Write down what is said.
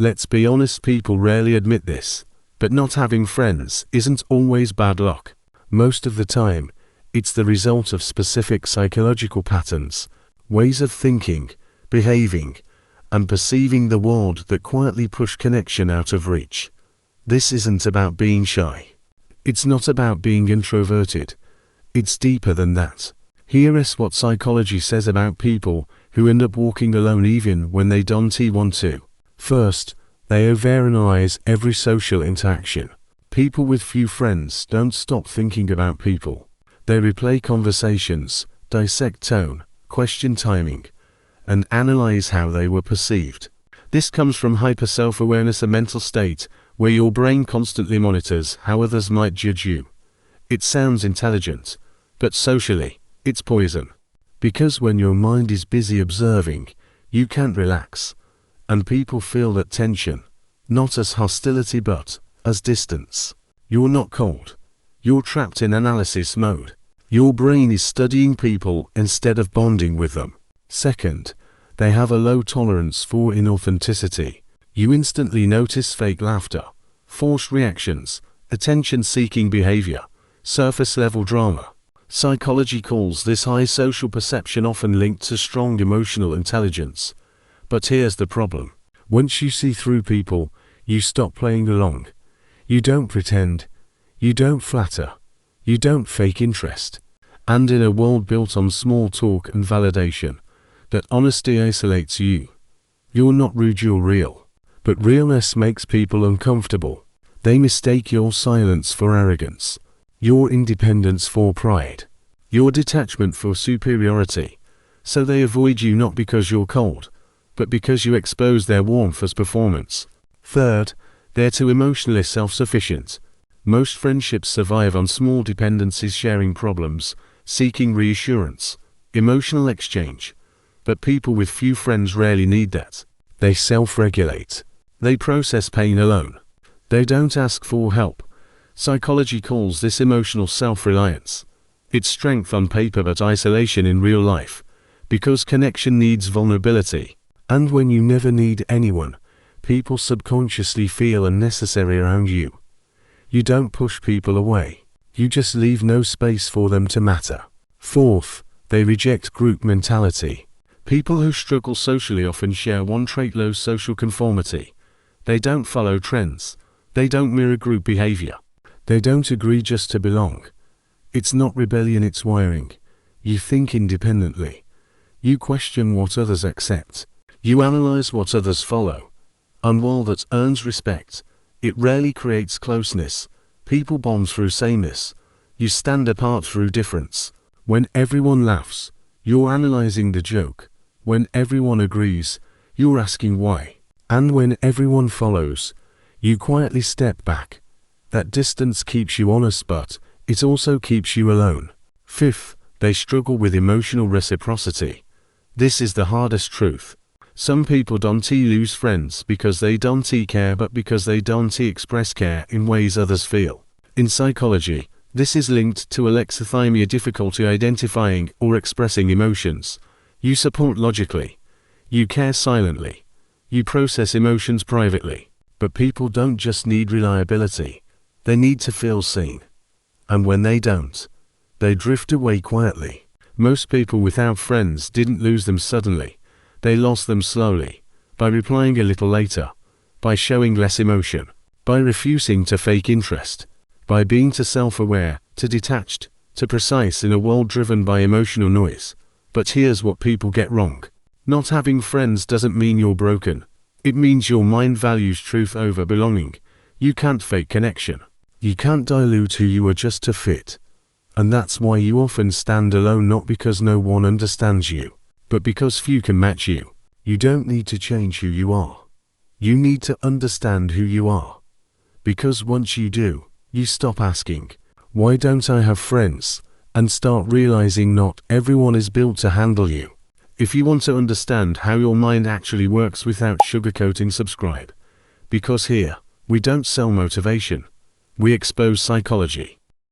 Let's be honest, people rarely admit this, but not having friends isn't always bad luck. Most of the time, it's the result of specific psychological patterns, ways of thinking, behaving, and perceiving the world that quietly push connection out of reach. This isn't about being shy. It's not about being introverted. It's deeper than that. Here is what psychology says about people who end up walking alone even when they don't want to. First, they overanalyze every social interaction. People with few friends don't stop thinking about people. They replay conversations, dissect tone, question timing, and analyze how they were perceived. This comes from hyper-self-awareness, a mental state where your brain constantly monitors how others might judge you. It sounds intelligent, but socially, it's poison. Because when your mind is busy observing, you can't relax, and people feel that tension, not as hostility but as distance. You're not cold. You're trapped in analysis mode. Your brain is studying people instead of bonding with them. Second, they have a low tolerance for inauthenticity. You instantly notice fake laughter, forced reactions, attention-seeking behavior, surface-level drama. Psychology calls this high social perception, often linked to strong emotional intelligence. But here's the problem. Once you see through people, you stop playing along. You don't pretend. You don't flatter. You don't fake interest. And in a world built on small talk and validation, that honesty isolates you. You're not rude, you're real. But realness makes people uncomfortable. They mistake your silence for arrogance, your independence for pride, your detachment for superiority. So they avoid you not because you're cold, but because you expose their warmth as performance. Third, they're too emotionally self-sufficient. Most friendships survive on small dependencies, sharing problems, seeking reassurance, emotional exchange. But people with few friends rarely need that. They self-regulate. They process pain alone. They don't ask for help. Psychology calls this emotional self-reliance. It's strength on paper but isolation in real life, because connection needs vulnerability. And when you never need anyone, people subconsciously feel unnecessary around you. You don't push people away. You just leave no space for them to matter. Fourth, they reject group mentality. People who struggle socially often share one trait: low social conformity. They don't follow trends. They don't mirror group behavior. They don't agree just to belong. It's not rebellion, it's wiring. You think independently. You question what others accept. You analyze what others follow. And while that earns respect, it rarely creates closeness. People bond through sameness. You stand apart through difference. When everyone laughs, you're analyzing the joke. When everyone agrees, you're asking why. And when everyone follows, you quietly step back. That distance keeps you honest, but it also keeps you alone. Fifth, they struggle with emotional reciprocity. This is the hardest truth. Some people don't lose friends because they don't care, but because they don't express care in ways others feel. In psychology, this is linked to alexithymia, difficulty identifying or expressing emotions. You support logically. You care silently. You process emotions privately. But people don't just need reliability. They need to feel seen. And when they don't, they drift away quietly. Most people without friends didn't lose them suddenly. They lost them slowly, by replying a little later, by showing less emotion, by refusing to fake interest, by being too self-aware, too detached, too precise in a world driven by emotional noise. But here's what people get wrong. Not having friends doesn't mean you're broken. It means your mind values truth over belonging. You can't fake connection. You can't dilute who you are just to fit. And that's why you often stand alone, not because no one understands you, but because few can match you. You don't need to change who you are. You need to understand who you are. Because once you do, you stop asking, why don't I have friends? And start realizing not everyone is built to handle you. If you want to understand how your mind actually works without sugarcoating, subscribe. Because here, we don't sell motivation. We expose psychology.